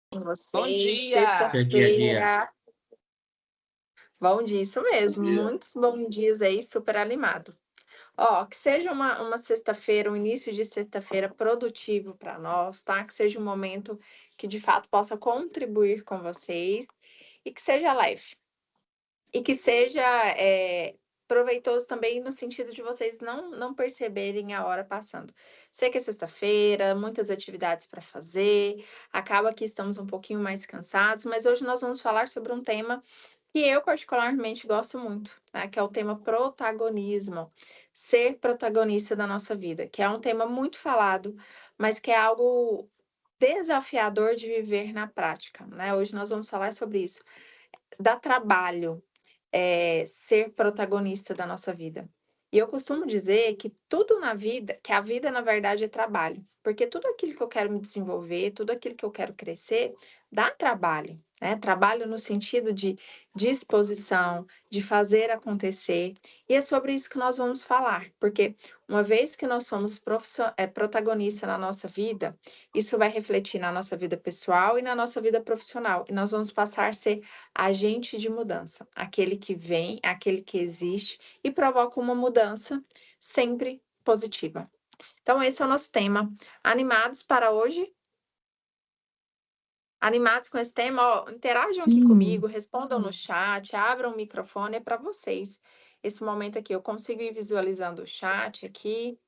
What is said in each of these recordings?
Com Bom vocês, dia! Dia a dia. sexta-feira. Bom dia, isso Bom mesmo, dia. muitos bons dias aí, super animado. Ó, que seja uma sexta-feira, um início de sexta-feira produtivo para nós, tá? Que seja um momento que de fato possa contribuir com vocês e que seja leve. E que seja proveitoso também no sentido de vocês não perceberem a hora passando. Sei que é sexta-feira, muitas atividades para fazer, acaba que estamos um pouquinho mais cansados, mas hoje nós vamos falar sobre um tema que eu particularmente gosto muito, né? Que é o tema protagonismo, ser protagonista da nossa vida, que é um tema muito falado, mas que é algo desafiador de viver na prática, né? Hoje nós vamos falar sobre isso. Dá trabalho, ser protagonista da nossa vida. E eu costumo dizer que tudo na vida, que a vida na verdade é trabalho, porque tudo aquilo que eu quero me desenvolver, tudo aquilo que eu quero crescer, dá trabalho, né? Trabalho no sentido de disposição, de fazer acontecer. E é sobre isso que nós vamos falar, porque uma vez que nós somos protagonistas na nossa vida, isso vai refletir na nossa vida pessoal e na nossa vida profissional. E nós vamos passar a ser agente de mudança, aquele que vem, aquele que existe e provoca uma mudança sempre positiva. Então, esse é o nosso tema. Animados para hoje? Animados com esse tema? Ó, interajam aqui Sim. comigo, respondam no chat, abram o microfone, é para vocês. Esse momento aqui, eu consigo ir visualizando o chat aqui.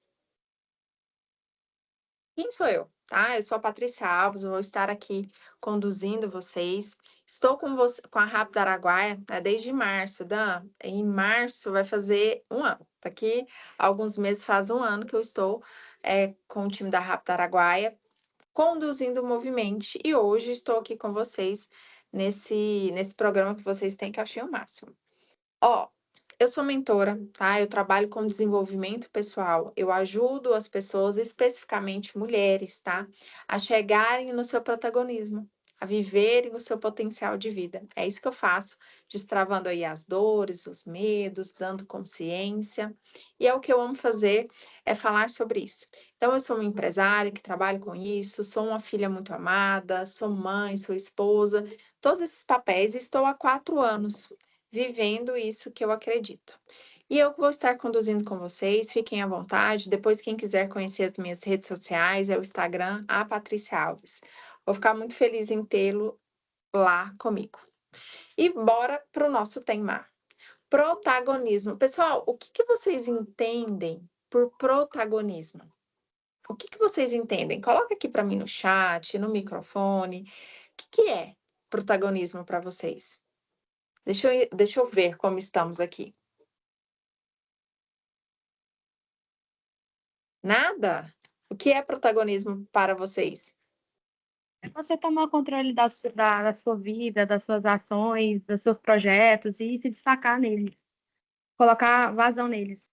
Quem sou eu? Tá? Eu sou a Patrícia Alves, vou estar aqui conduzindo vocês. Estou com você, com a Rápido Araguaia, né, desde março, Dan. Em março vai fazer um ano. Daqui a alguns meses faz um ano que eu estou com o time da Rápido Araguaia, conduzindo o movimento. E hoje estou aqui com vocês nesse programa que vocês têm, que eu achei o máximo. Ó, eu sou mentora, tá? Eu trabalho com desenvolvimento pessoal. Eu ajudo as pessoas, especificamente mulheres, tá? A chegarem no seu protagonismo, a viverem o seu potencial de vida. É isso que eu faço, destravando aí as dores, os medos, dando consciência. E é o que eu amo fazer, é falar sobre isso. Então, eu sou uma empresária que trabalho com isso, sou uma filha muito amada, sou mãe, sou esposa, todos esses papéis, e estou há 4 anos vivendo isso que eu acredito. E eu vou estar conduzindo com vocês, fiquem à vontade. Depois, quem quiser conhecer as minhas redes sociais, é o Instagram, a Patrícia Alves. Vou ficar muito feliz em tê-lo lá comigo. E bora para o nosso tema. Protagonismo. Pessoal, o que vocês entendem por protagonismo? O que vocês entendem? Coloca aqui para mim no chat, no microfone. O que é protagonismo para vocês? Deixa eu ver como estamos aqui. Nada? O que é protagonismo para vocês? É você tomar o controle da sua vida, das suas ações, dos seus projetos e se destacar neles, colocar vazão neles.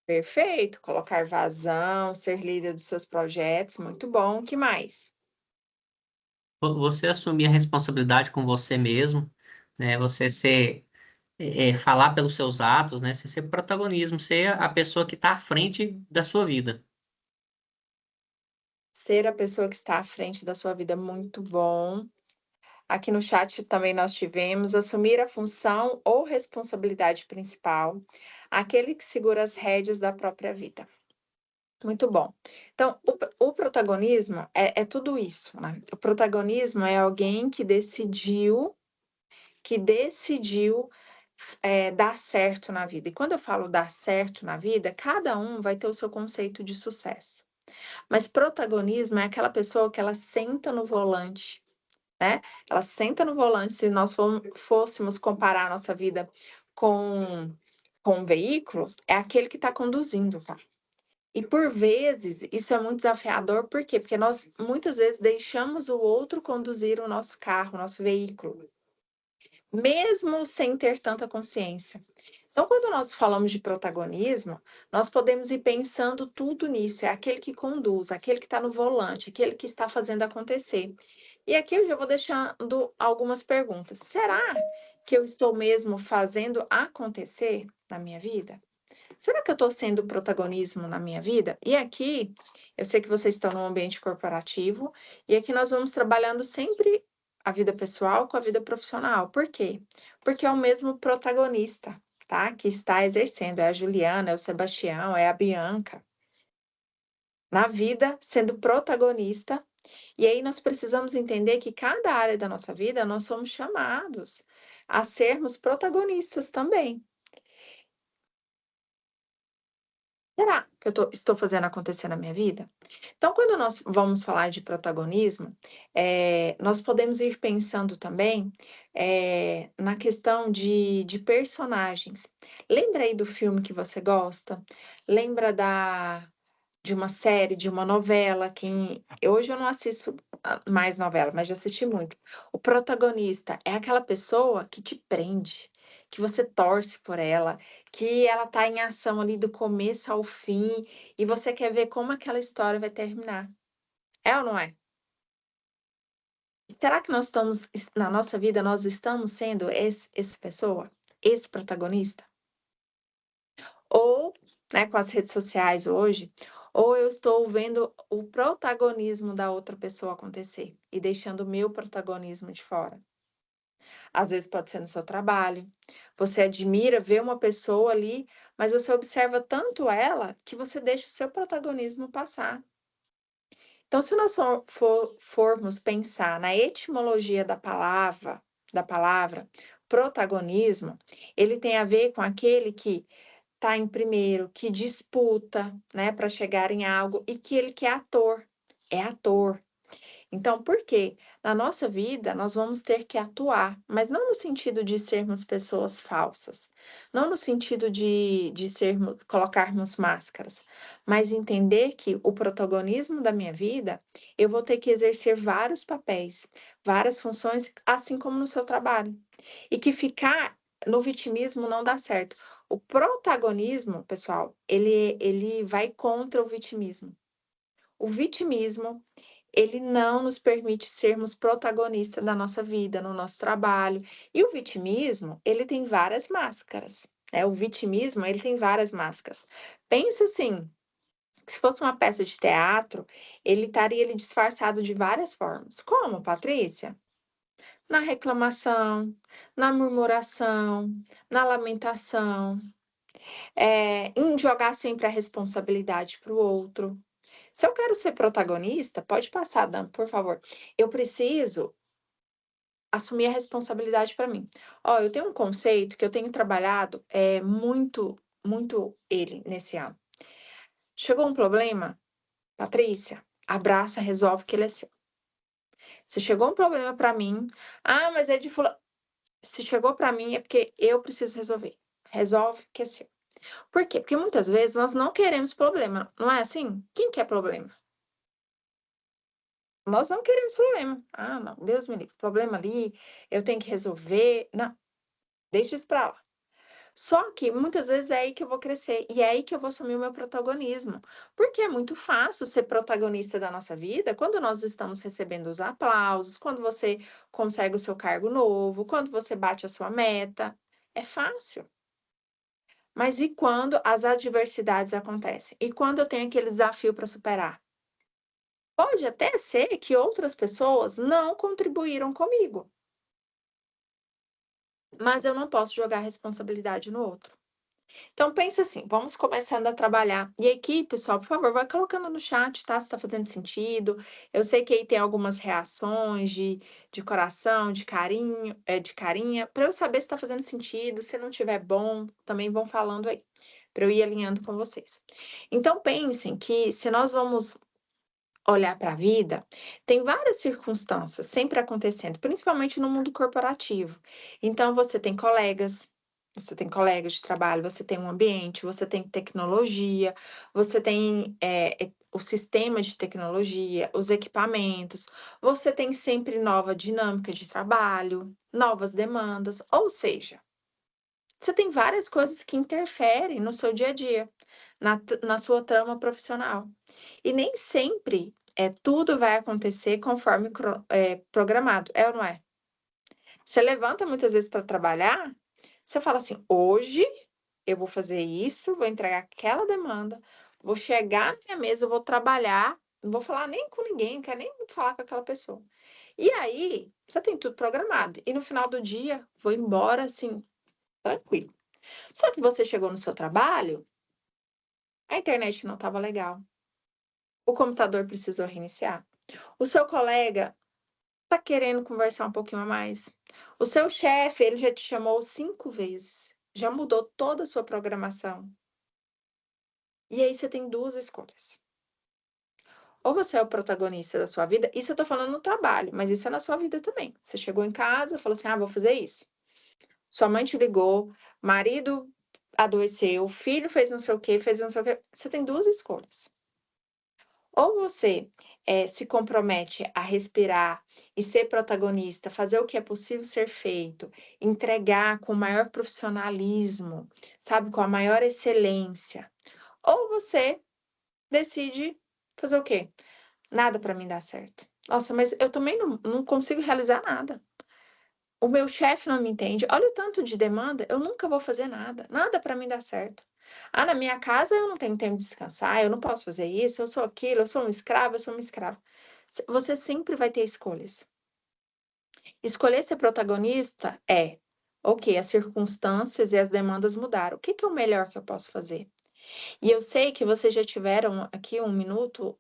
Perfeito, colocar vazão, ser líder dos seus projetos, muito bom. O que mais? Você assumir a responsabilidade com você mesmo, né? Você ser, falar pelos seus atos, né? Você ser protagonismo, ser a pessoa que está à frente da sua vida. Ser a pessoa que está à frente da sua vida, muito bom. Aqui no chat também nós tivemos assumir a função ou responsabilidade principal, aquele que segura as rédeas da própria vida. Muito bom. Então, o protagonismo é tudo isso, né? O protagonismo é alguém que decidiu dar certo na vida. E quando eu falo dar certo na vida, cada um vai ter o seu conceito de sucesso. Mas protagonismo é aquela pessoa que ela senta no volante, né? Ela senta no volante, se nós fôssemos comparar a nossa vida com um veículo, é aquele que está conduzindo, tá? E por vezes isso é muito desafiador, por quê? Porque nós muitas vezes deixamos o outro conduzir o nosso carro, o nosso veículo, mesmo sem ter tanta consciência. Então, quando nós falamos de protagonismo, nós podemos ir pensando tudo nisso. É aquele que conduz, aquele que está no volante, aquele que está fazendo acontecer. E aqui eu já vou deixando algumas perguntas. Será que eu estou mesmo fazendo acontecer na minha vida? Será que eu estou sendo protagonismo na minha vida? E aqui, eu sei que vocês estão num ambiente corporativo, e aqui nós vamos trabalhando sempre a vida pessoal com a vida profissional. Por quê? Porque é o mesmo protagonista, tá? Que está exercendo. É a Juliana, é o Sebastião, é a Bianca. Na vida, sendo protagonista. E aí nós precisamos entender que cada área da nossa vida nós somos chamados a sermos protagonistas também. Será que estou fazendo acontecer na minha vida? Então, quando nós vamos falar de protagonismo, nós podemos ir pensando também na questão de personagens. Lembra aí do filme que você gosta? Lembra de uma série, de uma novela, hoje eu não assisto mais novela, mas já assisti muito. O protagonista é aquela pessoa que te prende, que você torce por ela, que ela tá em ação ali do começo ao fim, e você quer ver como aquela história vai terminar. É ou não é? Será que nós estamos, na nossa vida, nós estamos sendo essa pessoa, esse protagonista? Ou, né, com as redes sociais hoje, ou eu estou vendo o protagonismo da outra pessoa acontecer e deixando o meu protagonismo de fora. Às vezes pode ser no seu trabalho, você admira, vê uma pessoa ali, mas você observa tanto ela que você deixa o seu protagonismo passar. Então, se nós formos pensar na etimologia da palavra protagonismo, ele tem a ver com aquele que está em primeiro, que disputa, né, para chegar em algo e que ele que é ator. Então, por quê? Na nossa vida, nós vamos ter que atuar, mas não no sentido de sermos pessoas falsas, não no sentido de sermos, colocarmos máscaras, mas entender que o protagonismo da minha vida, eu vou ter que exercer vários papéis, várias funções, assim como no seu trabalho. E que ficar no vitimismo não dá certo. O protagonismo, pessoal, ele vai contra o vitimismo. O vitimismo, ele não nos permite sermos protagonistas da nossa vida, no nosso trabalho. E o vitimismo, ele tem várias máscaras, né? O vitimismo, ele tem várias máscaras. Pensa assim, que se fosse uma peça de teatro, ele estaria ali disfarçado de várias formas. Como, Patrícia? Na reclamação, na murmuração, na lamentação, em jogar sempre a responsabilidade para o outro. Se eu quero ser protagonista, pode passar, Dan, por favor. Eu preciso assumir a responsabilidade para mim. Ó, eu tenho um conceito que eu tenho trabalhado muito, muito ele nesse ano. Chegou um problema, Patrícia, abraça, resolve que ele é seu. Se chegou um problema para mim, mas é de fulano. Se chegou para mim é porque eu preciso resolver. Resolve que é seu. Por quê? Porque muitas vezes nós não queremos problema, não é assim? Quem quer problema? Nós não queremos problema. Ah, não, Deus me livre, problema ali, eu tenho que resolver. Não, deixa isso pra lá. Só que muitas vezes é aí que eu vou crescer e é aí que eu vou assumir o meu protagonismo. Porque é muito fácil ser protagonista da nossa vida quando nós estamos recebendo os aplausos, quando você consegue o seu cargo novo, quando você bate a sua meta. É fácil. Mas e quando as adversidades acontecem? E quando eu tenho aquele desafio para superar? Pode até ser que outras pessoas não contribuíram comigo, mas eu não posso jogar a responsabilidade no outro. Então pensa assim, vamos começando a trabalhar. E aqui, pessoal, por favor, vai colocando no chat, tá? Se está fazendo sentido. Eu sei que aí tem algumas reações de coração, de carinha, para eu saber se está fazendo sentido. Se não tiver bom, também vão falando aí, para eu ir alinhando com vocês. Então pensem que se nós vamos olhar para a vida, tem várias circunstâncias sempre acontecendo, principalmente no mundo corporativo. Então, você tem colegas de trabalho, você tem um ambiente, você tem tecnologia, você tem o sistema de tecnologia, os equipamentos, você tem sempre nova dinâmica de trabalho, novas demandas, ou seja, você tem várias coisas que interferem no seu dia a dia, na sua trama profissional. E nem sempre tudo vai acontecer conforme programado, é ou não é? Você levanta muitas vezes para trabalhar, você fala assim: "Hoje eu vou fazer isso, vou entregar aquela demanda, vou chegar na minha mesa, eu vou trabalhar, não vou falar nem com ninguém, não quero nem falar com aquela pessoa. E aí, você tem tudo programado. E no final do dia, vou embora assim, tranquilo. Só que você chegou no seu trabalho, a internet não estava legal, o computador precisou reiniciar, o seu colega tá querendo conversar um pouquinho a mais, o seu chefe, ele já te chamou 5 vezes, já mudou toda a sua programação. E aí você tem 2 escolhas. Ou você é o protagonista da sua vida, isso eu tô falando no trabalho, mas isso é na sua vida também. Você chegou em casa, falou assim: "Ah, vou fazer isso". Sua mãe te ligou, marido adoeceu, filho fez não sei o quê, fez não sei o quê. Você tem 2 escolhas. Ou você, se compromete a respirar e ser protagonista, fazer o que é possível ser feito, entregar com o maior profissionalismo, sabe, com a maior excelência. Ou você decide fazer o quê? Nada para mim dá certo. Nossa, mas eu também não consigo realizar nada. O meu chefe não me entende. Olha o tanto de demanda, eu nunca vou fazer nada. Nada para mim dá certo. Ah, na minha casa eu não tenho tempo de descansar, eu não posso fazer isso, eu sou aquilo, eu sou um escravo, eu sou uma escrava. Você sempre vai ter escolhas. Escolher ser protagonista é, ok, as circunstâncias e as demandas mudaram. O que que é o melhor que eu posso fazer? E eu sei que vocês já tiveram aqui um minuto,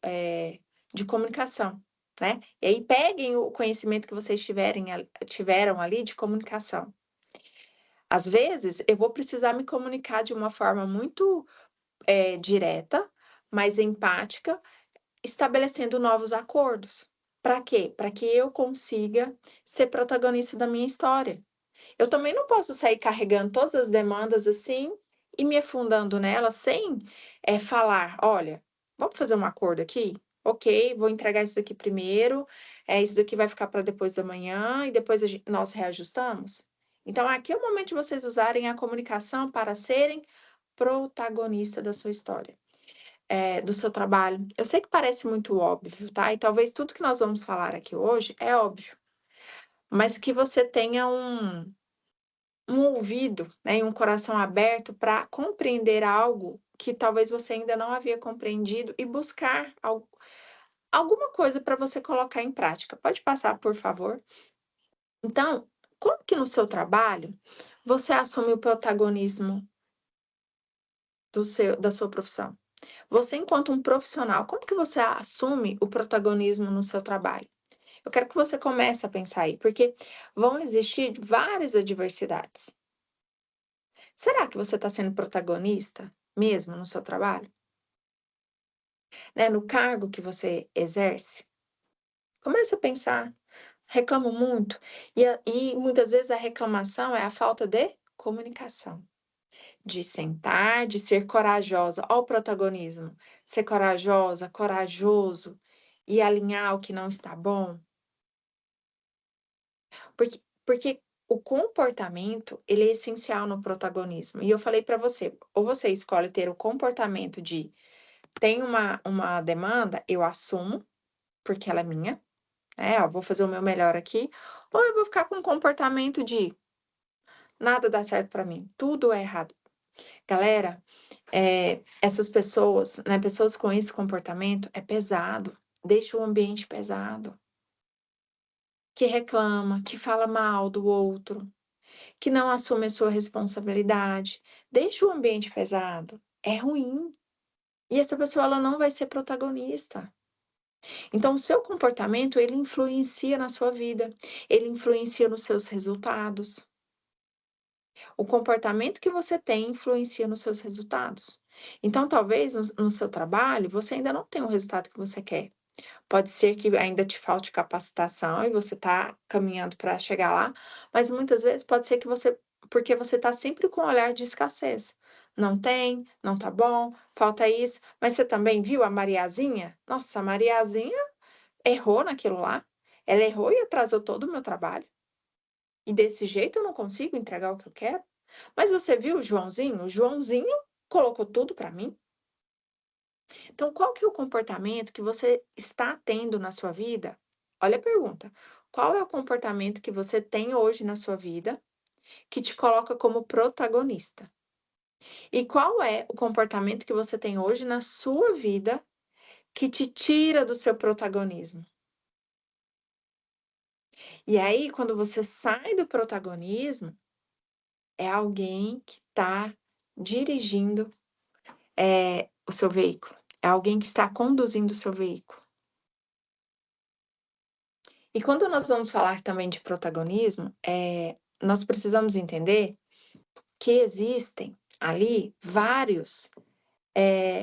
de comunicação, né. E aí peguem o conhecimento que vocês tiveram ali de comunicação. Às vezes, eu vou precisar me comunicar de uma forma muito, direta, mas empática, estabelecendo novos acordos. Para quê? Para que eu consiga ser protagonista da minha história. Eu também não posso sair carregando todas as demandas, assim, e me afundando nelas sem, falar: "Olha, vamos fazer um acordo aqui? Ok, vou entregar isso daqui primeiro, isso daqui vai ficar para depois da manhã e depois nós reajustamos". Então aqui é o momento de vocês usarem a comunicação para serem protagonista da sua história, do seu trabalho. Eu sei que parece muito óbvio, tá, e talvez tudo que nós vamos falar aqui hoje é óbvio, mas que você tenha um ouvido, né, e um coração aberto para compreender algo que talvez você ainda não havia compreendido e buscar alguma coisa para você colocar em prática. Pode passar, por favor? Então, como que no seu trabalho você assume o protagonismo da sua profissão? Você, enquanto um profissional, como que você assume o protagonismo no seu trabalho? Eu quero que você comece a pensar aí, porque vão existir várias adversidades. Será que você está sendo protagonista mesmo no seu trabalho? Né, no cargo que você exerce? Comece a pensar. Reclamo muito. E muitas vezes a reclamação é a falta de comunicação. De sentar, de ser corajosa. Olha o protagonismo. Ser corajosa, corajoso e alinhar o que não está bom. Porque o comportamento, ele é essencial no protagonismo. E eu falei para você, ou você escolhe ter o comportamento de tem uma demanda, eu assumo, porque ela é minha, né, ó, vou fazer o meu melhor aqui, ou eu vou ficar com um comportamento de nada dá certo para mim, tudo é errado. Galera, essas pessoas, né, pessoas com esse comportamento é pesado, deixa o ambiente pesado, que reclama, que fala mal do outro, que não assume a sua responsabilidade, deixa o ambiente pesado, é ruim. E essa pessoa ela não vai ser protagonista. Então, o seu comportamento, ele influencia na sua vida, ele influencia nos seus resultados. O comportamento que você tem influencia nos seus resultados. Então, talvez no seu trabalho, você ainda não tenha o resultado que você quer. Pode ser que ainda te falte capacitação e você está caminhando para chegar lá, mas muitas vezes pode ser que porque você está sempre com um olhar de escassez. Não tem, não tá bom, falta isso. Mas você também viu a Mariazinha? Nossa, a Mariazinha errou naquilo lá, ela errou e atrasou todo o meu trabalho, e desse jeito eu não consigo entregar o que eu quero. Mas você viu o Joãozinho? O Joãozinho colocou tudo para mim. Então qual que é o comportamento que você está tendo na sua vida? Olha a pergunta, qual é o comportamento que você tem hoje na sua vida, que te coloca como protagonista? E qual é o comportamento que você tem hoje na sua vida que te tira do seu protagonismo? E aí, quando você sai do protagonismo, é alguém que está dirigindo, o seu veículo, é alguém que está conduzindo o seu veículo. E quando nós vamos falar também de protagonismo, nós precisamos entender que existem ali vários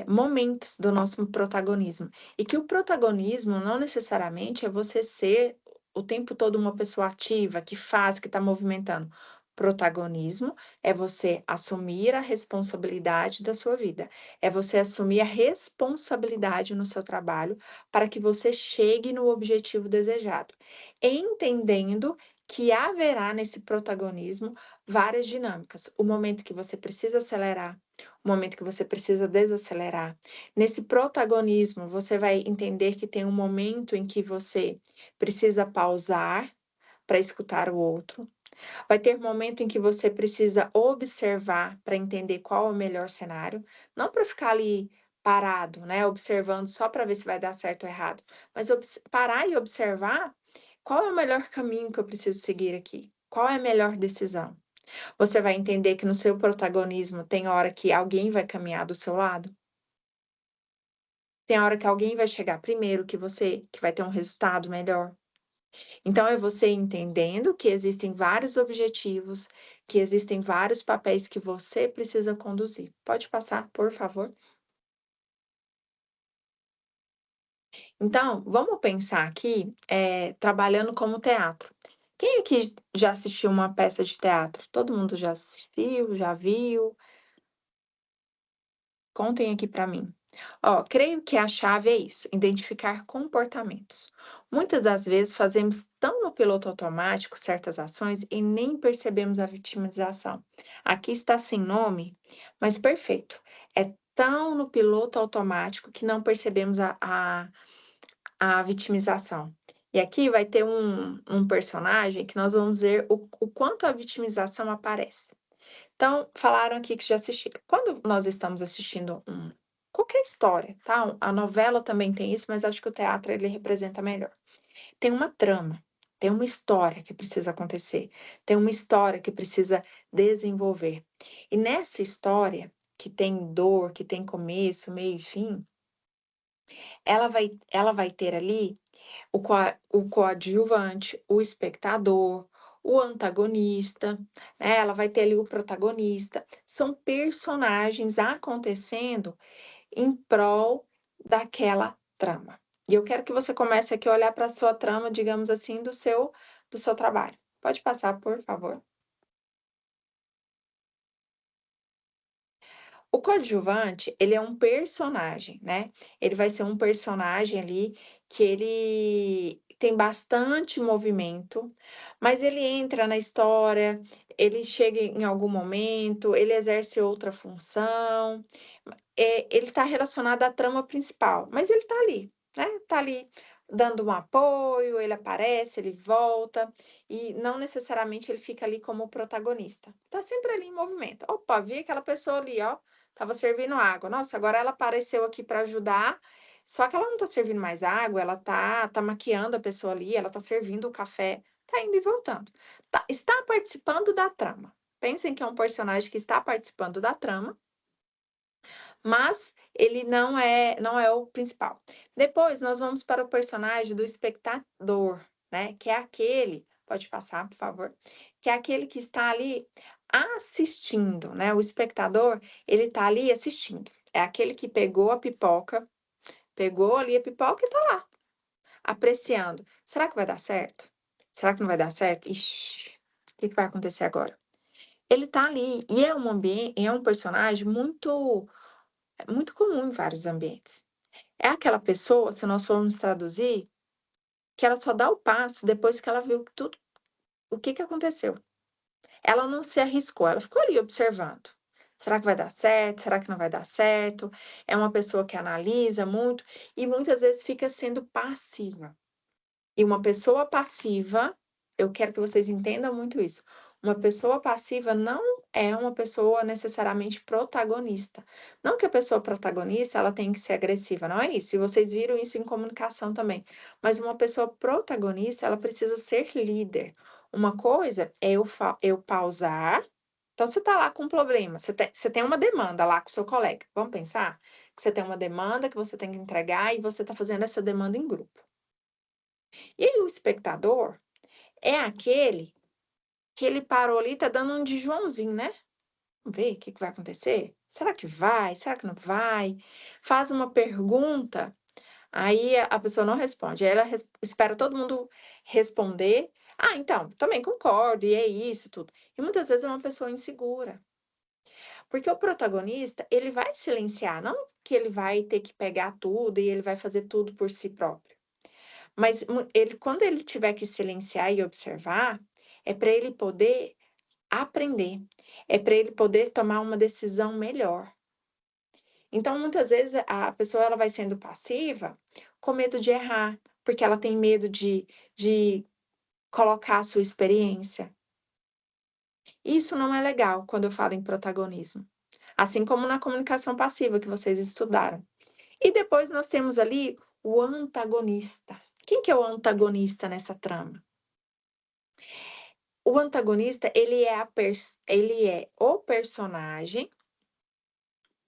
momentos do nosso protagonismo. E que o protagonismo não necessariamente é você ser o tempo todo uma pessoa ativa, que faz, que está movimentando. Protagonismo é você assumir a responsabilidade da sua vida, é você assumir a responsabilidade no seu trabalho para que você chegue no objetivo desejado, entendendo que haverá nesse protagonismo várias dinâmicas. O momento que você precisa acelerar, o momento que você precisa desacelerar. Nesse protagonismo, você vai entender que tem um momento em que você precisa pausar para escutar o outro. Vai ter momento em que você precisa observar para entender qual é o melhor cenário, não para ficar ali parado, né, observando só para ver se vai dar certo ou errado, mas parar e observar qual é o melhor caminho que eu preciso seguir aqui, qual é a melhor decisão. Você vai entender que no seu protagonismo tem hora que alguém vai caminhar do seu lado, tem hora que alguém vai chegar primeiro que você, que vai ter um resultado melhor. Então é você entendendo que existem vários objetivos, que existem vários papéis que você precisa conduzir. Pode passar, por favor? Então, vamos pensar aqui, trabalhando como teatro. Quem aqui já assistiu uma peça de teatro? Todo mundo já assistiu, já viu? Contem aqui para mim. Ó, creio que a chave é isso, identificar comportamentos. Muitas das vezes fazemos tão no piloto automático certas ações e nem percebemos a vitimização. Aqui está sem nome, mas perfeito. É tão no piloto automático que não percebemos a vitimização. E aqui vai ter um personagem que nós vamos ver o quanto a vitimização aparece. Então, falaram aqui que já assistiram. Quando nós estamos assistindo qualquer história, tá? A novela também tem isso, mas acho que o teatro ele representa melhor. Tem uma trama, tem uma história que precisa acontecer, tem uma história que precisa desenvolver. E nessa história, que tem dor, que tem começo, meio e fim, ela vai ter ali o coadjuvante, o espectador, o antagonista, né, ela vai ter ali o protagonista. São personagens acontecendo em prol daquela trama. E eu quero que você comece aqui a olhar para a sua trama, digamos assim, do seu trabalho. Pode passar, por favor. O coadjuvante, ele é um personagem, né, ele vai ser um personagem ali que ele tem bastante movimento, mas ele entra na história, ele chega em algum momento, ele exerce outra função, ele está relacionado à trama principal, mas ele está ali, né, está ali dando um apoio, ele aparece, ele volta, e não necessariamente ele fica ali como protagonista. Está sempre ali em movimento. "Opa, vi aquela pessoa ali, ó, estava servindo água. Nossa, agora ela apareceu aqui para ajudar, só que ela não está servindo mais água, ela tá maquiando a pessoa ali, ela está servindo o café, tá indo e voltando. Está participando da trama. Pensem que é um personagem que está participando da trama, mas ele não é o principal. Depois nós vamos para o personagem do espectador, né, que é aquele pode passar, por favor, que é aquele que está ali assistindo, né, o espectador, ele está ali assistindo. É aquele que pegou ali a pipoca e está lá, apreciando. Será que vai dar certo? Será que não vai dar certo? Ixi, o que que vai acontecer agora? Ele está ali, e é um personagem muito comum em vários ambientes. É aquela pessoa, se nós formos traduzir, que ela só dá o passo depois que ela viu que tudo o que que aconteceu. Ela não se arriscou, ela ficou ali observando. Será que vai dar certo? Será que não vai dar certo? É uma pessoa que analisa muito e muitas vezes fica sendo passiva. E uma pessoa passiva, eu quero que vocês entendam muito isso. Uma pessoa passiva não é uma pessoa necessariamente protagonista. Não que a pessoa protagonista ela tem que ser agressiva, não é isso. E vocês viram isso em comunicação também. Mas uma pessoa protagonista, ela precisa ser líder. Uma coisa é eu pausar. Então, você está lá com um problema, você tem uma demanda lá com o seu colega. Vamos pensar que você tem uma demanda que você tem que entregar e você está fazendo essa demanda em grupo. E aí, o espectador é aquele que ele parou ali, tá dando um de Joãozinho, né? Vamos ver o que que vai acontecer? Será que vai? Será que não vai? Faz uma pergunta, aí a pessoa não responde, aí ela espera todo mundo responder. Ah, então, também concordo, e é isso, tudo. E muitas vezes é uma pessoa insegura. Porque o protagonista, ele vai silenciar, não que ele vai ter que pegar tudo e ele vai fazer tudo por si próprio. Mas ele, quando ele tiver que silenciar e observar, é para ele poder aprender, é para ele poder tomar uma decisão melhor. Então, muitas vezes, a pessoa ela vai sendo passiva com medo de errar, porque ela tem medo de colocar a sua experiência. Isso não é legal quando eu falo em protagonismo. Assim como na comunicação passiva que vocês estudaram. E depois nós temos ali o antagonista. Quem que é o antagonista nessa trama? O antagonista, ele é o personagem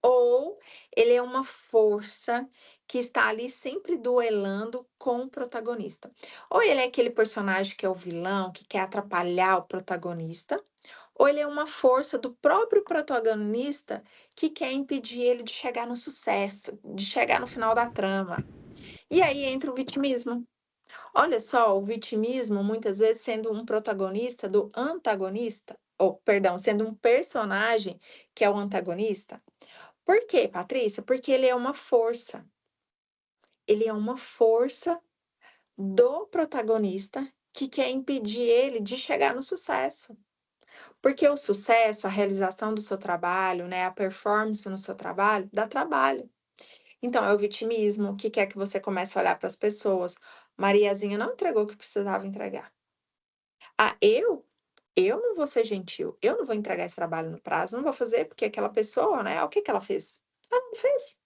ou ele é uma força que está ali sempre duelando com o protagonista. Ou ele é aquele personagem que é o vilão, que quer atrapalhar o protagonista, ou ele é uma força do próprio protagonista que quer impedir ele de chegar no sucesso, de chegar no final da trama. E aí entra o vitimismo. Olha só, o vitimismo muitas vezes sendo um protagonista do antagonista, ou perdão, sendo um personagem que é o antagonista. Por quê, Patrícia? Porque ele é uma força. Ele é uma força do protagonista que quer impedir ele de chegar no sucesso. Porque o sucesso, a realização do seu trabalho, né, a performance no seu trabalho, dá trabalho. Então, é o vitimismo que quer que você comece a olhar para as pessoas. Mariazinha não entregou o que precisava entregar. Ah, eu não vou ser gentil, eu não vou entregar esse trabalho no prazo, não vou fazer porque aquela pessoa, né, o que que ela fez? Ela não fez.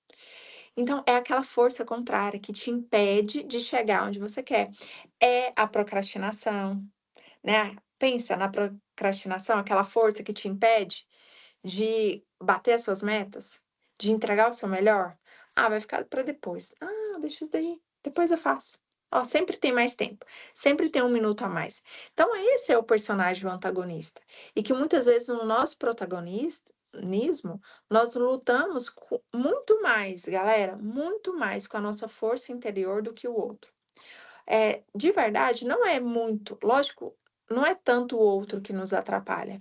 Então, é aquela força contrária que te impede de chegar onde você quer. É a procrastinação, né? Pensa na procrastinação, aquela força que te impede de bater as suas metas, de entregar o seu melhor. Ah, vai ficar para depois. Ah, deixa isso daí, depois eu faço. Ó, sempre tem mais tempo, sempre tem um minuto a mais. Então, esse é o personagem o antagonista. E que muitas vezes no nosso protagonismo, nós lutamos muito mais, galera, muito mais com a nossa força interior do que o outro. De verdade, não é muito, lógico, não é tanto o outro que nos atrapalha,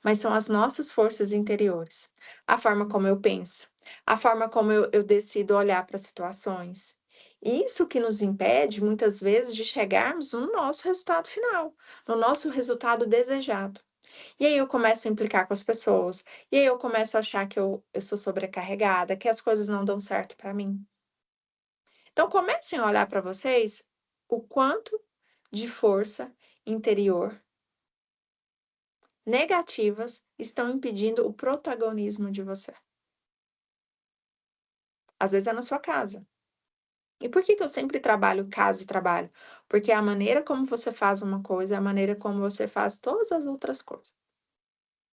mas são as nossas forças interiores, a forma como eu penso, a forma como eu decido olhar para situações. Isso que nos impede, muitas vezes, de chegarmos no nosso resultado final, no nosso resultado desejado. E aí eu começo a implicar com as pessoas, e aí eu começo a achar que eu sou sobrecarregada, que as coisas não dão certo para mim. Então, comecem a olhar para vocês o quanto de força interior negativas estão impedindo o protagonismo de você. Às vezes é na sua casa. E por que que eu sempre trabalho casa e trabalho? Porque a maneira como você faz uma coisa é a maneira como você faz todas as outras coisas.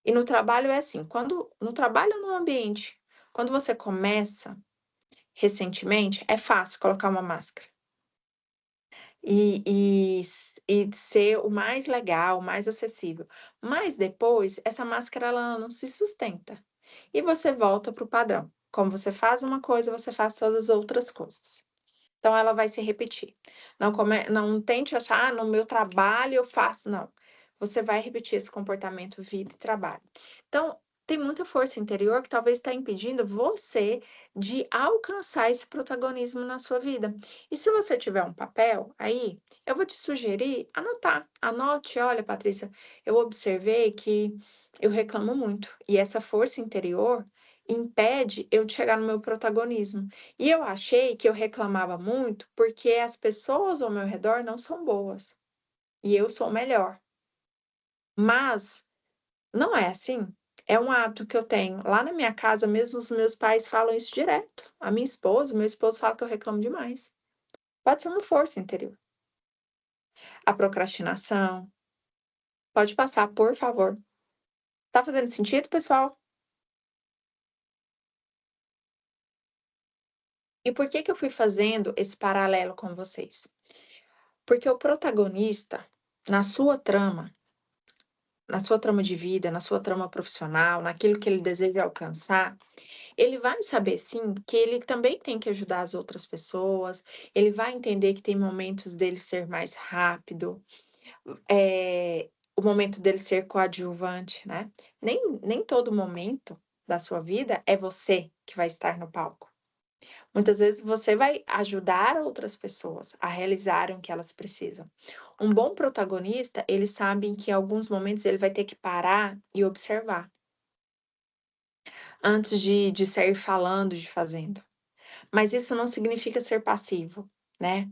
E no trabalho é assim, quando no trabalho ou no ambiente, quando você começa recentemente, é fácil colocar uma máscara. E ser o mais legal, o mais acessível. Mas depois, essa máscara ela não se sustenta. E você volta para o padrão. Como você faz uma coisa, você faz todas as outras coisas. Então ela vai se repetir. Não tente achar: "Ah, no meu trabalho eu faço", não. Você vai repetir esse comportamento vida e trabalho. Então, tem muita força interior que talvez está impedindo você de alcançar esse protagonismo na sua vida. E se você tiver um papel aí, eu vou te sugerir anotar. Anote: "Olha, Patrícia, eu observei que eu reclamo muito, e essa força interior impede eu de chegar no meu protagonismo. E eu achei que eu reclamava muito, porque as pessoas ao meu redor não são boas, e eu sou melhor. Mas não é assim. É um hábito que eu tenho. Lá na minha casa mesmo, os meus pais falam isso direto. A minha esposa, o meu esposo fala que eu reclamo demais. Pode ser uma força interior. A procrastinação. Pode passar, por favor. Tá fazendo sentido, pessoal? E por que que eu fui fazendo esse paralelo com vocês? Porque o protagonista, na sua trama, na sua trama de vida, na sua trama profissional, naquilo que ele deseja alcançar, ele vai saber sim que ele também tem que ajudar as outras pessoas, ele vai entender que tem momentos dele ser mais rápido, o momento dele ser coadjuvante, né. Nem todo momento da sua vida é você que vai estar no palco. Muitas vezes você vai ajudar outras pessoas a realizarem o que elas precisam. Um bom protagonista, ele sabe que em alguns momentos ele vai ter que parar e observar, antes de sair falando, de fazendo. Mas isso não significa ser passivo, né.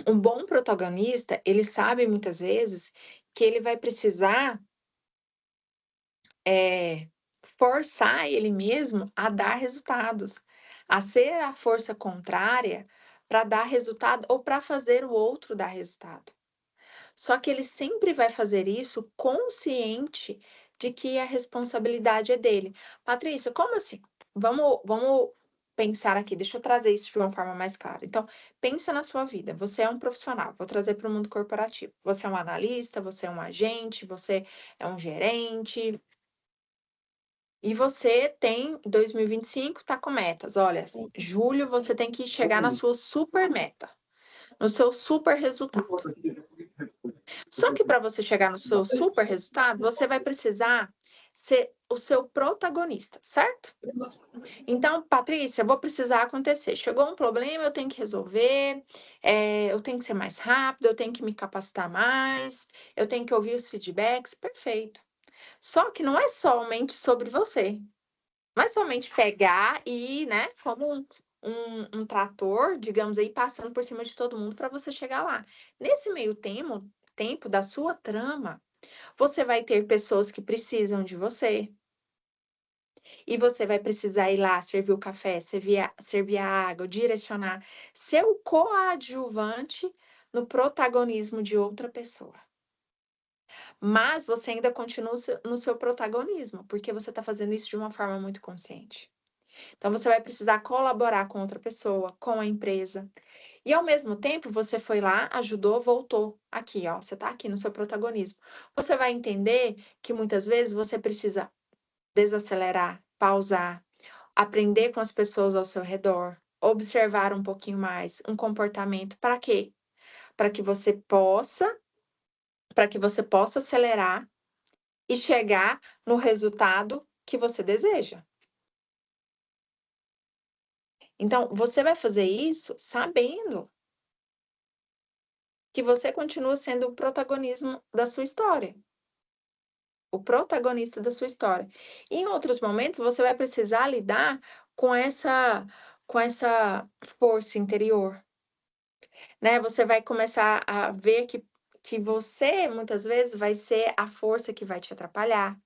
Um bom protagonista, ele sabe muitas vezes que ele vai precisar, eh, forçar ele mesmo a dar resultados, a ser a força contrária para dar resultado ou para fazer o outro dar resultado. Só que ele sempre vai fazer isso consciente de que a responsabilidade é dele. Patrícia, como assim? Vamos pensar aqui, deixa eu trazer isso de uma forma mais clara. Então, pensa na sua vida. Você é um profissional, vou trazer para o mundo corporativo. Você é um analista, você é um agente, você é um gerente, e você tem 2025 tá com metas. Olha, julho você tem que chegar na sua super meta, no seu super resultado. Só que para você chegar no seu super resultado, você vai precisar ser o seu protagonista, certo? Então, Patrícia, vou precisar acontecer. Chegou um problema, eu tenho que resolver, eu tenho que ser mais rápido, eu tenho que me capacitar mais, eu tenho que ouvir os feedbacks, perfeito. Só que não é somente sobre você. Não é somente pegar e, né, como um trator, digamos aí, passando por cima de todo mundo para você chegar lá. Nesse meio tempo da sua trama, você vai ter pessoas que precisam de você, e você vai precisar ir lá servir o café, servir a água, direcionar, ser o coadjuvante no protagonismo de outra pessoa. Mas você ainda continua no seu protagonismo, porque você está fazendo isso de uma forma muito consciente. Então você vai precisar colaborar com outra pessoa, com a empresa. E ao mesmo tempo, você foi lá, ajudou, voltou. Aqui, ó, você está aqui no seu protagonismo. Você vai entender que muitas vezes você precisa desacelerar, pausar, aprender com as pessoas ao seu redor, observar um pouquinho mais um comportamento. Para quê? Para que você possa, para que você possa acelerar e chegar no resultado que você deseja. Então, você vai fazer isso sabendo que você continua sendo o protagonismo da sua história, o protagonista da sua história. E em outros momentos, você vai precisar lidar com essa força interior, né? Você vai começar a ver que você, muitas vezes, vai ser a força que vai te atrapalhar,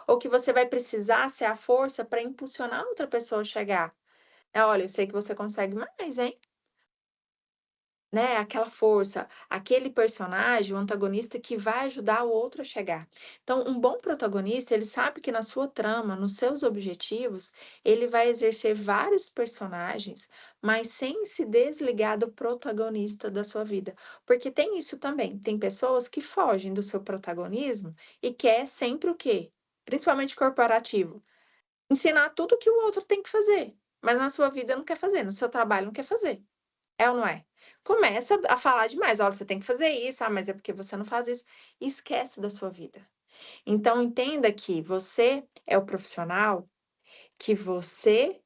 ou que você vai precisar ser a força para impulsionar outra pessoa a chegar. Olha, eu sei que você consegue mais, hein? Né, aquela força, aquele personagem, o antagonista que vai ajudar o outro a chegar. Então, um bom protagonista, ele sabe que na sua trama, nos seus objetivos, ele vai exercer vários personagens, mas sem se desligar do protagonista da sua vida. Porque tem isso também, tem pessoas que fogem do seu protagonismo e quer sempre o quê? Principalmente corporativo, ensinar tudo que o outro tem que fazer, mas na sua vida não quer fazer, no seu trabalho não quer fazer. É ou não é? Começa a falar demais: "Olha, você tem que fazer isso. Ah, mas é porque você não faz isso". E esquece da sua vida. Então entenda que você é o profissional, que você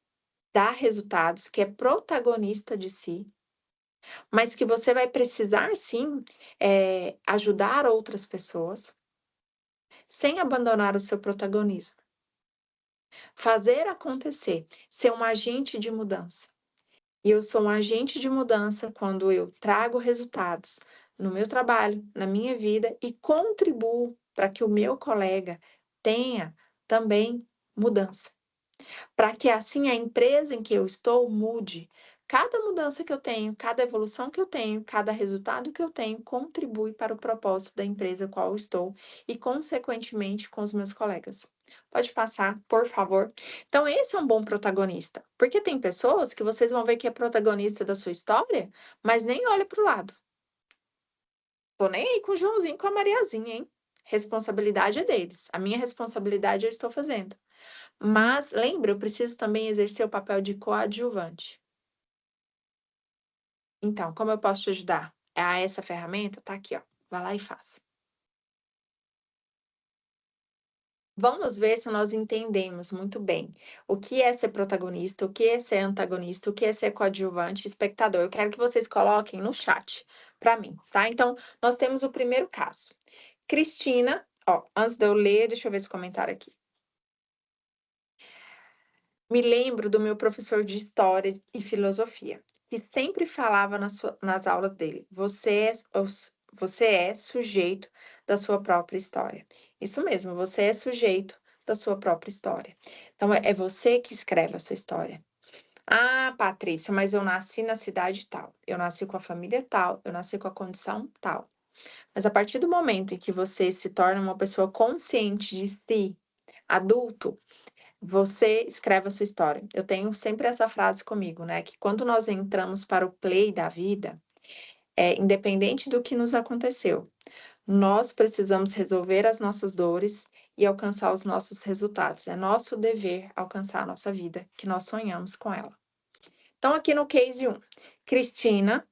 dá resultados, que é protagonista de si, mas que você vai precisar sim, ajudar outras pessoas, sem abandonar o seu protagonismo. Fazer acontecer, ser um agente de mudança. E eu sou um agente de mudança quando eu trago resultados no meu trabalho, na minha vida e contribuo para que o meu colega tenha também mudança, para que assim a empresa em que eu estou mude. Cada mudança que eu tenho, cada evolução que eu tenho, cada resultado que eu tenho contribui para o propósito da empresa qual eu estou e, consequentemente, com os meus colegas. Pode passar, por favor. Então, esse é um bom protagonista, porque tem pessoas que vocês vão ver que é protagonista da sua história, mas nem olha para o lado. Tô nem aí com o Joãozinho e com a Mariazinha, hein? Responsabilidade é deles. A minha responsabilidade eu estou fazendo. Mas lembra, eu preciso também exercer o papel de coadjuvante. Então, como eu posso te ajudar? Essa ferramenta tá aqui, ó. Vai lá e faça. Vamos ver se nós entendemos muito bem o que é ser protagonista, o que é ser antagonista, o que é ser coadjuvante, espectador. Eu quero que vocês coloquem no chat para mim, tá? Então, nós temos o primeiro caso. Cristina, ó, antes de eu ler, deixa eu ver esse comentário aqui. Me lembro do meu professor de História e Filosofia, que sempre falava nas aulas dele: você é sujeito da sua própria história. Isso mesmo, você é sujeito da sua própria história. Então, é você que escreve a sua história. Ah, Patrícia, mas eu nasci na cidade tal, eu nasci com a família tal, eu nasci com a condição tal. Mas a partir do momento em que você se torna uma pessoa consciente de si, adulto, você escreve a sua história. Eu tenho sempre essa frase comigo, né, que quando nós entramos para o play da vida, independente do que nos aconteceu, nós precisamos resolver as nossas dores e alcançar os nossos resultados. É nosso dever alcançar a nossa vida, que nós sonhamos com ela. Então, aqui no case 1, Cristina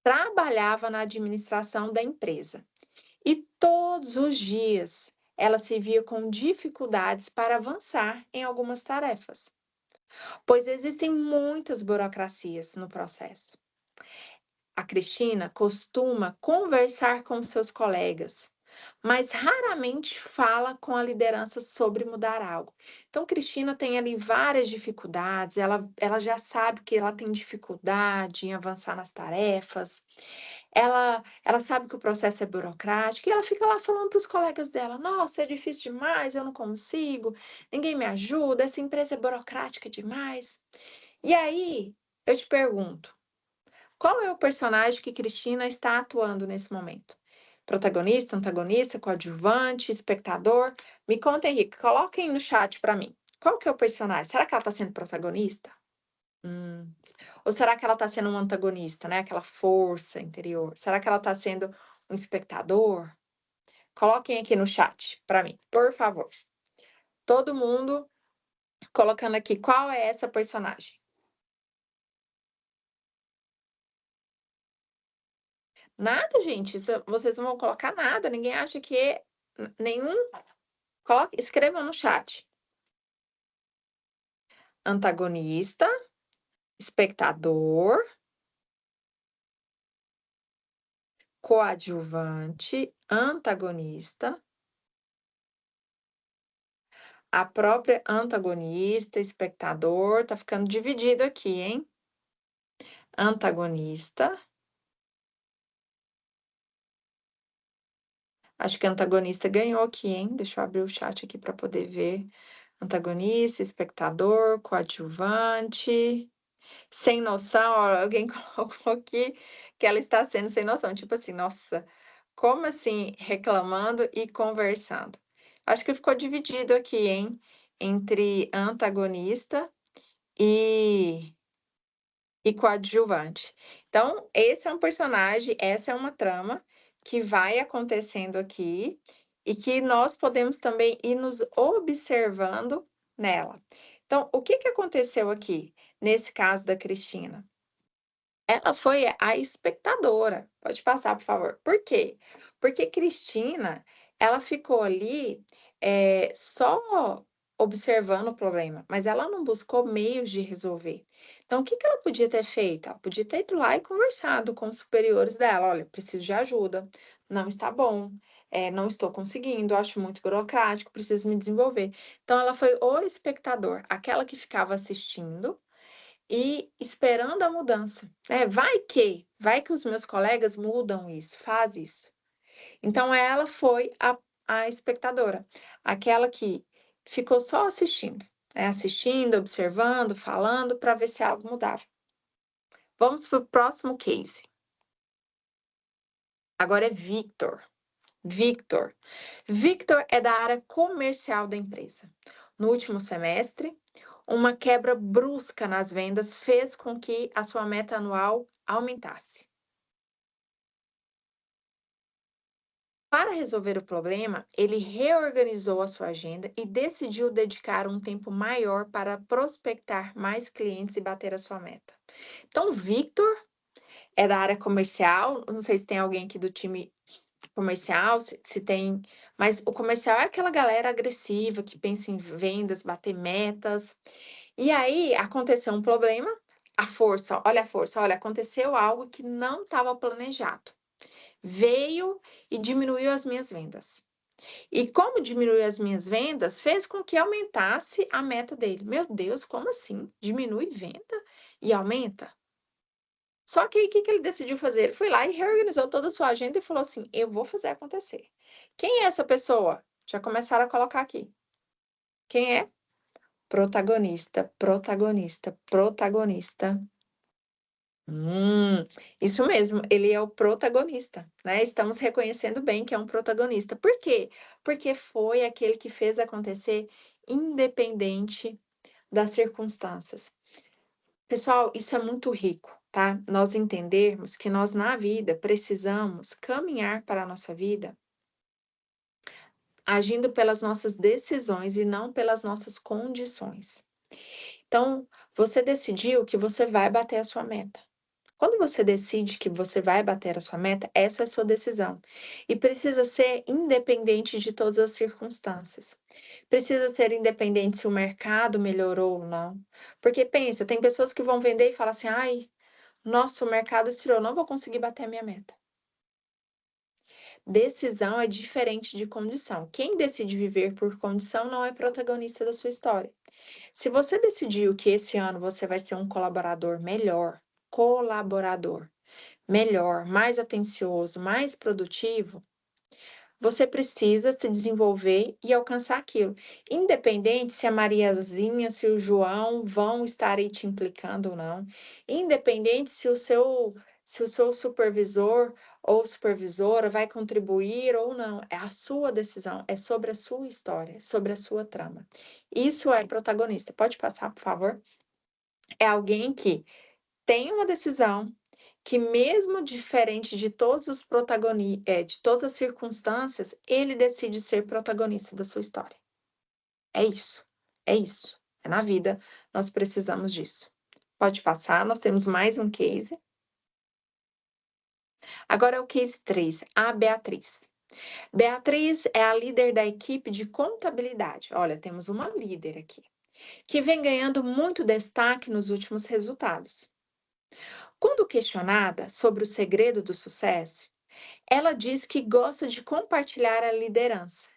trabalhava na administração da empresa e todos os dias ela se via com dificuldades para avançar em algumas tarefas, pois existem muitas burocracias no processo. A Cristina costuma conversar com seus colegas, mas raramente fala com a liderança sobre mudar algo. Então, Cristina tem ali várias dificuldades, ela já sabe que ela tem dificuldade em avançar nas tarefas, ela sabe que o processo é burocrático e ela fica lá falando para os colegas dela: "Nossa, é difícil demais, eu não consigo, ninguém me ajuda, essa empresa é burocrática demais". E aí, eu te pergunto, qual é o personagem que Cristina está atuando nesse momento? Protagonista, antagonista, coadjuvante, espectador? Me conta, Henrique, coloquem no chat para mim. Qual que é o personagem? Será que ela está sendo protagonista? Hum. Ou será que ela está sendo um antagonista, né? Aquela força interior. Será que ela está sendo um espectador? Coloquem aqui no chat para mim, por favor. Todo mundo colocando aqui qual é essa personagem. Nada, gente. Vocês não vão colocar nada. Ninguém acha que é nenhum. Escrevam no chat. Antagonista, espectador, coadjuvante, antagonista, a própria antagonista, espectador, tá ficando dividido aqui, hein? Antagonista. Acho que antagonista ganhou aqui, hein? Deixa eu abrir o chat aqui para poder ver. Antagonista, espectador, coadjuvante. Sem noção, ó, alguém colocou aqui que ela está sendo sem noção, tipo assim: "Nossa, como assim reclamando e conversando?". Acho que ficou dividido aqui, hein, entre antagonista e coadjuvante. Então, esse é um personagem, essa é uma trama que vai acontecendo aqui e que nós podemos também ir nos observando nela. Então, o que que aconteceu aqui, nesse caso da Cristina? Ela foi a espectadora. Pode passar, por favor. Por quê? Porque Cristina, ela ficou ali, só observando o problema, mas ela não buscou meios de resolver. Então, o que que ela podia ter feito? Ela podia ter ido lá e conversado com os superiores dela: "Olha, preciso de ajuda, não está bom, não estou conseguindo, acho muito burocrático, preciso me desenvolver". Então, ela foi o espectador, aquela que ficava assistindo e esperando a mudança, né, vai que os meus colegas mudam isso, faz isso. Então ela foi a espectadora, aquela que ficou só assistindo, né? Assistindo, observando, falando, para ver se algo mudava. Vamos para o próximo case. Agora é Victor. Victor. Victor é da área comercial da empresa. No último semestre, uma quebra brusca nas vendas fez com que a sua meta anual aumentasse. Para resolver o problema, ele reorganizou a sua agenda e decidiu dedicar um tempo maior para prospectar mais clientes e bater a sua meta. Então, Victor é da área comercial. Não sei se tem alguém aqui do time comercial, se tem, mas o comercial é aquela galera agressiva que pensa em vendas, bater metas. E aí aconteceu um problema, a força, olha, aconteceu algo que não estava planejado. Veio e diminuiu as minhas vendas. E como diminuiu as minhas vendas, fez com que aumentasse a meta dele. Meu Deus, como assim? Diminui venda e aumenta? Só que aí, o que ele decidiu fazer? Ele foi lá e reorganizou toda a sua agenda e falou assim: eu vou fazer acontecer. Quem é essa pessoa? Já começaram a colocar aqui. Quem é? Protagonista, protagonista, protagonista. Isso mesmo, ele é o protagonista, né? Estamos reconhecendo bem que é um protagonista. Por quê? Porque foi aquele que fez acontecer independente das circunstâncias. Pessoal, isso é muito rico, tá? Nós entendermos que nós na vida precisamos caminhar para a nossa vida agindo pelas nossas decisões e não pelas nossas condições. Então, você decidiu que você vai bater a sua meta. Quando você decide que você vai bater a sua meta, essa é a sua decisão. E precisa ser independente de todas as circunstâncias. Precisa ser independente se o mercado melhorou ou não. Porque pensa, tem pessoas que vão vender e falam assim: ai, nossa, o mercado esfriou, não vou conseguir bater a minha meta. Decisão é diferente de condição. Quem decide viver por condição não é protagonista da sua história. Se você decidiu que esse ano você vai ser um colaborador melhor, mais atencioso, mais produtivo, você precisa se desenvolver e alcançar aquilo. Independente se a Mariazinha, se o João vão estar aí te implicando ou não. Independente se o seu supervisor ou supervisora vai contribuir ou não. É a sua decisão, é sobre a sua história, sobre a sua trama. Isso é protagonista. Pode passar, por favor? É alguém que tem uma decisão, que mesmo diferente de todos os de todas as circunstâncias, ele decide ser protagonista da sua história. É isso, é isso. É na vida, nós precisamos disso. Pode passar, nós temos mais um case. Agora é o case 3, a Beatriz. Beatriz é a líder da equipe de contabilidade. Olha, temos uma líder aqui, que vem ganhando muito destaque nos últimos resultados. Quando questionada sobre o segredo do sucesso, ela diz que gosta de compartilhar a liderança,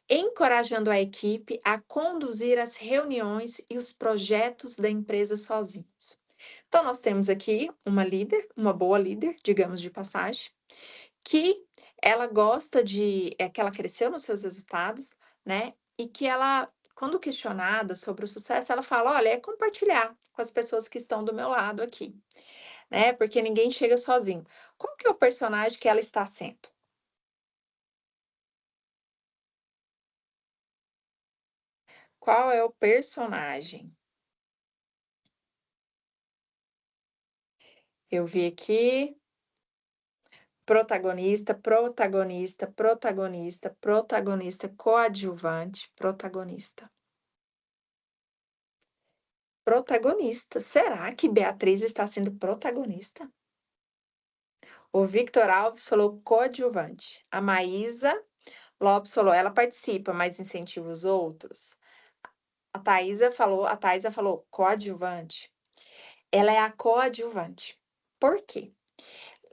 encorajando a equipe a conduzir as reuniões e os projetos da empresa sozinhos. Então, nós temos aqui uma líder, uma boa líder, digamos de passagem, que ela gosta que ela cresceu nos seus resultados, né? E que ela, quando questionada sobre o sucesso, ela fala: olha, é compartilhar com as pessoas que estão do meu lado aqui, né? Porque ninguém chega sozinho. Como que é o personagem que ela está sendo? Qual é o personagem? Eu vi aqui protagonista, protagonista, protagonista, protagonista, coadjuvante, protagonista. Protagonista. Será que Beatriz está sendo protagonista? O Victor Alves falou coadjuvante. A Maísa Lopes falou, ela participa, mas incentiva os outros. A Thaisa falou coadjuvante. Ela é a coadjuvante. Por quê?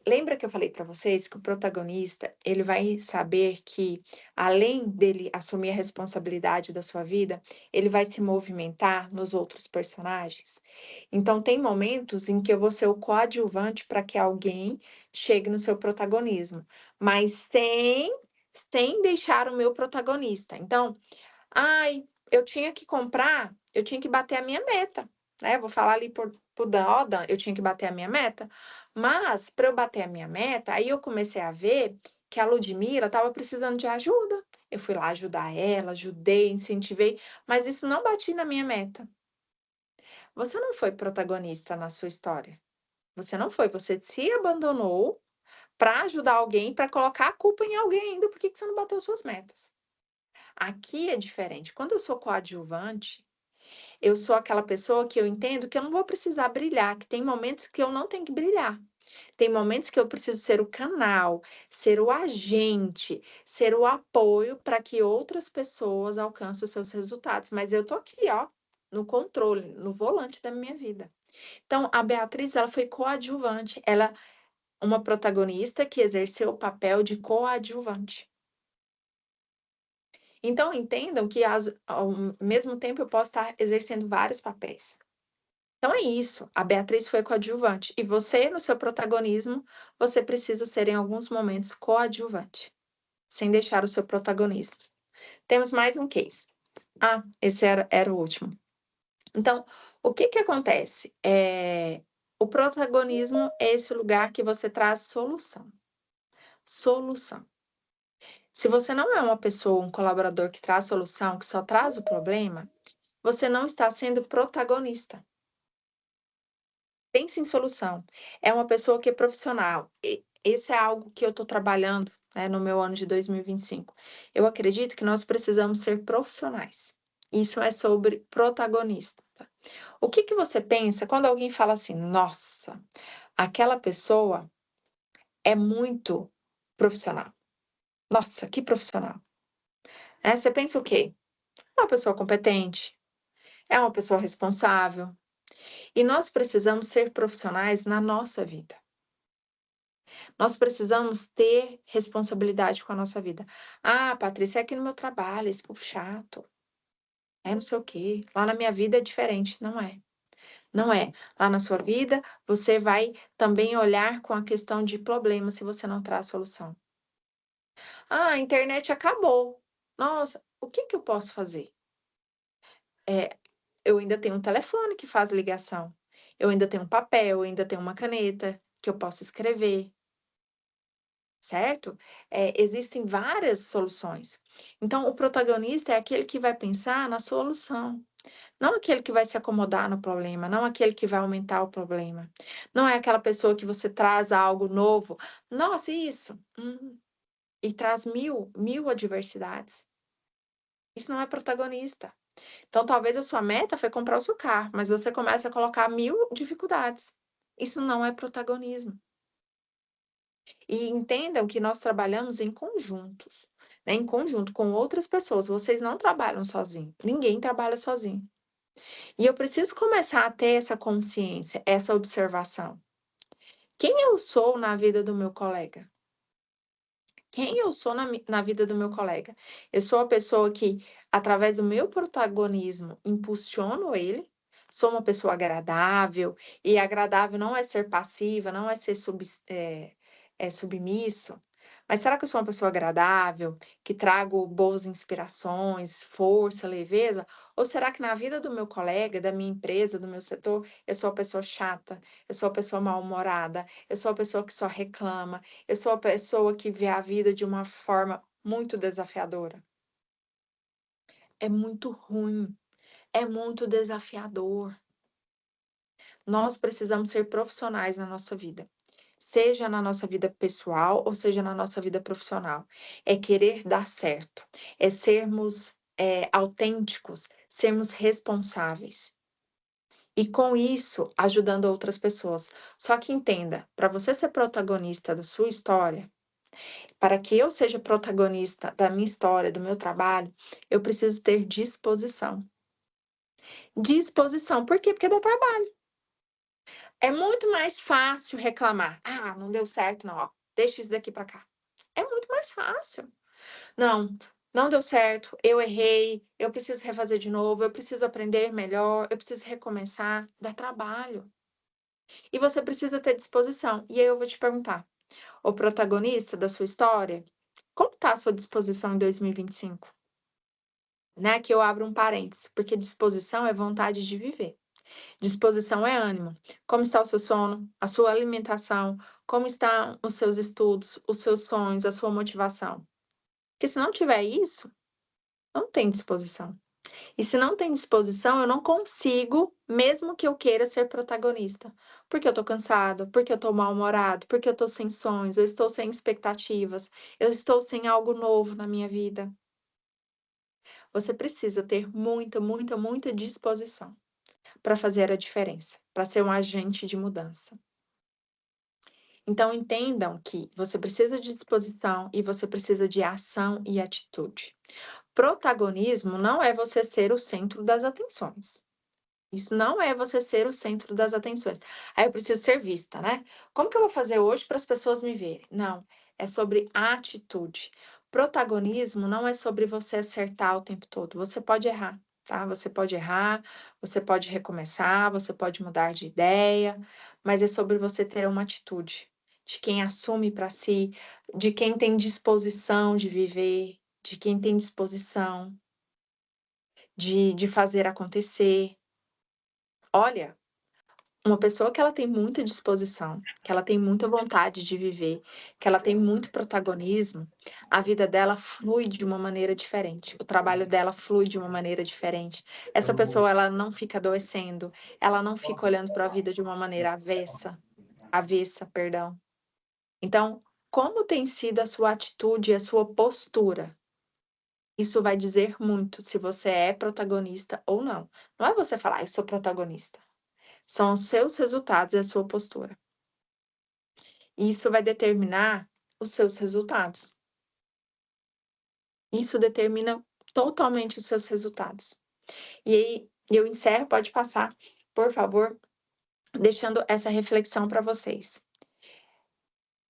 Lembra que eu falei para vocês que o protagonista, ele vai saber que, além dele assumir a responsabilidade da sua vida, ele vai se movimentar nos outros personagens? Então, tem momentos em que eu vou ser o coadjuvante para que alguém chegue no seu protagonismo, mas sem deixar o meu protagonista. Então, ai, eu tinha que comprar, eu tinha que bater a minha meta, né? Vou falar ali pro Dan, ó, Dan, eu tinha que bater a minha meta, mas para eu bater a minha meta, aí eu comecei a ver que a Ludmila estava precisando de ajuda. Eu fui lá ajudar ela, ajudei, incentivei, mas isso não batia na minha meta. Você não foi protagonista na sua história. Você não foi, você se abandonou para ajudar alguém, para colocar a culpa em alguém ainda, porque que você não bateu suas metas. Aqui é diferente. Quando eu sou coadjuvante, eu sou aquela pessoa que eu entendo que eu não vou precisar brilhar, que tem momentos que eu não tenho que brilhar. Tem momentos que eu preciso ser o canal, ser o agente, ser o apoio para que outras pessoas alcancem os seus resultados. Mas eu tô aqui, ó, no controle, no volante da minha vida. Então, a Beatriz, ela foi coadjuvante. Ela é uma protagonista que exerceu o papel de coadjuvante. Então, entendam que ao mesmo tempo eu posso estar exercendo vários papéis. Então é isso, a Beatriz foi coadjuvante. E você, no seu protagonismo, você precisa ser, em alguns momentos, coadjuvante, sem deixar o seu protagonismo. Temos mais um case. Ah, esse era o último. Então, o que acontece? O protagonismo é esse lugar que você traz solução. Solução. Se você não é uma pessoa, um colaborador que traz solução, que só traz o problema, você não está sendo protagonista. Pense em solução. É uma pessoa que é profissional. Esse é algo que eu estou trabalhando, né, no meu ano de 2025. Eu acredito que nós precisamos ser profissionais. Isso é sobre protagonista. O que você pensa quando alguém fala assim: nossa, aquela pessoa é muito profissional. Nossa, que profissional. Você pensa o quê? É uma pessoa competente, é uma pessoa responsável. E nós precisamos ser profissionais na nossa vida. Nós precisamos ter responsabilidade com a nossa vida. Ah, Patrícia, é aqui no meu trabalho, esse povo chato. É não sei o quê. Lá na minha vida é diferente. Não é. Não é. Lá na sua vida, você vai também olhar com a questão de problema se você não traz solução. Ah, a internet acabou. Nossa, o que eu posso fazer? Eu ainda tenho um telefone que faz ligação. Eu ainda tenho um papel, eu ainda tenho uma caneta que eu posso escrever. Certo? Existem várias soluções. Então, o protagonista é aquele que vai pensar na solução, não aquele que vai se acomodar no problema, não aquele que vai aumentar o problema. Não é aquela pessoa que você traz algo novo. Nossa, isso! E traz mil adversidades. Isso não é protagonista. Então, talvez a sua meta foi comprar o seu carro, mas você começa a colocar 1000 dificuldades. Isso não é protagonismo. E entendam que nós trabalhamos em conjuntos, né, em conjunto com outras pessoas, vocês não trabalham sozinho, ninguém trabalha sozinho. E eu preciso começar a ter essa consciência, essa observação. Quem eu sou na vida do meu colega? Quem eu sou na vida do meu colega? Eu sou a pessoa que, através do meu protagonismo, impulsiono ele? Sou uma pessoa agradável, e agradável não é ser passiva, não é ser submisso, mas será que eu sou uma pessoa agradável, que trago boas inspirações, força, leveza? Ou será que na vida do meu colega, da minha empresa, do meu setor, eu sou a pessoa chata, eu sou a pessoa mal-humorada, eu sou a pessoa que só reclama, eu sou a pessoa que vê a vida de uma forma muito desafiadora? É muito ruim, é muito desafiador. Nós precisamos ser profissionais na nossa vida, seja na nossa vida pessoal ou seja na nossa vida profissional. É querer dar certo, é sermos, autênticos, sermos responsáveis. E com isso, ajudando outras pessoas. Só que entenda, para você ser protagonista da sua história, para que eu seja protagonista da minha história, do meu trabalho, eu preciso ter disposição. Disposição, por quê? Porque dá trabalho. É muito mais fácil reclamar. Ah, não deu certo, não, ó, deixa isso daqui para cá. É muito mais fácil. Não, não deu certo, eu errei, eu preciso refazer de novo, eu preciso aprender melhor, eu preciso recomeçar. Dá trabalho. E você precisa ter disposição. E aí eu vou te perguntar, o protagonista da sua história, como está a sua disposição em 2025? né? Que eu abro um parênteses, porque disposição é vontade de viver. Disposição é ânimo. Como está o seu sono, a sua alimentação, como estão os seus estudos, os seus sonhos, a sua motivação? Porque se não tiver isso, não tem disposição. E se não tem disposição, eu não consigo, mesmo que eu queira ser protagonista. Porque eu tô cansado, porque eu tô mal-humorado, porque eu tô sem sonhos, eu estou sem expectativas, eu estou sem algo novo na minha vida. Você precisa ter muita, muita, muita disposição para fazer a diferença, para ser um agente de mudança. Então entendam que você precisa de disposição e você precisa de ação e atitude. Protagonismo não é você ser o centro das atenções. Isso não é você ser o centro das atenções. Aí eu preciso ser vista, né? Como que eu vou fazer hoje para as pessoas me verem? Não, é sobre atitude. Protagonismo não é sobre você acertar o tempo todo. Você pode errar, tá? Você pode errar, você pode recomeçar, você pode mudar de ideia, mas é sobre você ter uma atitude de quem assume para si, de quem tem disposição de viver, de quem tem disposição de fazer acontecer. Olha, uma pessoa que ela tem muita disposição, que ela tem muita vontade de viver, que ela tem muito protagonismo, a vida dela flui de uma maneira diferente, o trabalho dela flui de uma maneira diferente. Essa pessoa, ela não fica adoecendo, ela não fica olhando para a vida de uma maneira avessa, perdão. Então, como tem sido a sua atitude e a sua postura? Isso vai dizer muito se você é protagonista ou não. Não é você falar, eu sou protagonista. São os seus resultados e a sua postura. E isso vai determinar os seus resultados. Isso determina totalmente os seus resultados. E aí, eu encerro, pode passar, por favor, deixando essa reflexão para vocês.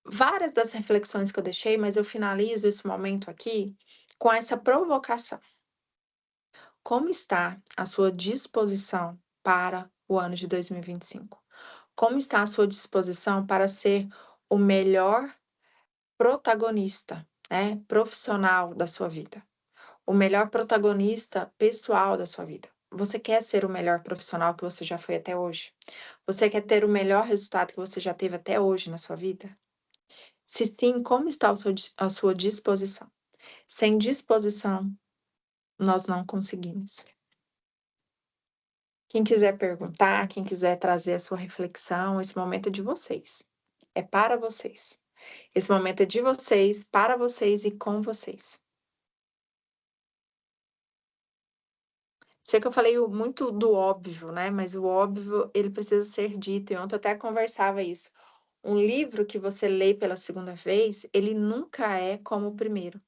Várias das reflexões que eu deixei, mas eu finalizo esse momento aqui com essa provocação. Como está a sua disposição para o ano de 2025? Como está a sua disposição para ser o melhor protagonista, né, profissional da sua vida, o melhor protagonista pessoal da sua vida? Você quer ser o melhor profissional que você já foi até hoje? Você quer ter o melhor resultado que você já teve até hoje na sua vida? Se sim, como está a sua disposição? Sem disposição, nós não conseguimos. Quem quiser perguntar, quem quiser trazer a sua reflexão, esse momento é de vocês. É para vocês. Esse momento é de vocês, para vocês e com vocês. Sei que eu falei muito do óbvio, né? Mas o óbvio, ele precisa ser dito. E ontem eu até conversava isso. Um livro que você lê pela segunda vez, ele nunca é como o primeiro,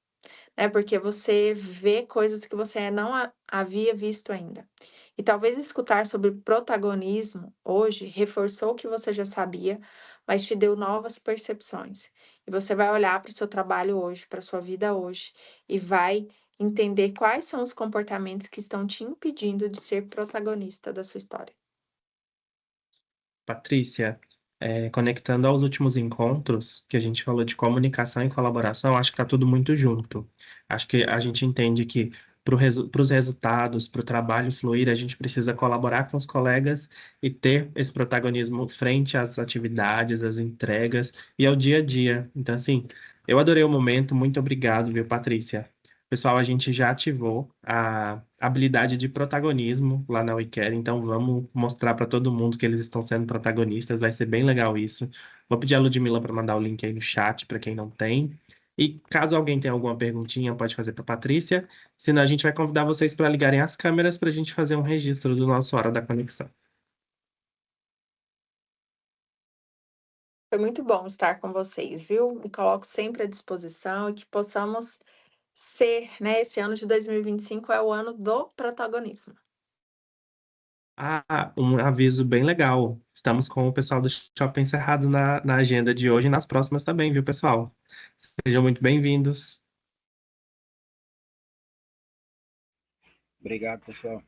né? Porque você vê coisas que você não havia visto ainda. E talvez escutar sobre protagonismo hoje reforçou o que você já sabia, mas te deu novas percepções. E você vai olhar para o seu trabalho hoje, para a sua vida hoje, e vai entender quais são os comportamentos que estão te impedindo de ser protagonista da sua história. Patrícia, conectando aos últimos encontros, que a gente falou de comunicação e colaboração, acho que está tudo muito junto. Acho que a gente entende que para os resultados, para o trabalho fluir, a gente precisa colaborar com os colegas e ter esse protagonismo frente às atividades, às entregas e ao dia a dia. Então, assim, eu adorei o momento, muito obrigado, viu, Patrícia? Pessoal, a gente já ativou a habilidade de protagonismo lá na WeCare, então vamos mostrar para todo mundo que eles estão sendo protagonistas, vai ser bem legal isso. Vou pedir a Ludmila para mandar o link aí no chat para quem não tem. E caso alguém tenha alguma perguntinha, pode fazer para a Patrícia, senão a gente vai convidar vocês para ligarem as câmeras para a gente fazer um registro do nosso Hora da Conexão. Foi muito bom estar com vocês, viu? Me coloco sempre à disposição e que possamos ser, né? Esse ano de 2025 é o ano do protagonismo. Ah, um aviso bem legal. Estamos com o pessoal do Shopping encerrado na agenda de hoje e nas próximas também, viu, pessoal? Sejam muito bem-vindos. Obrigado, pessoal.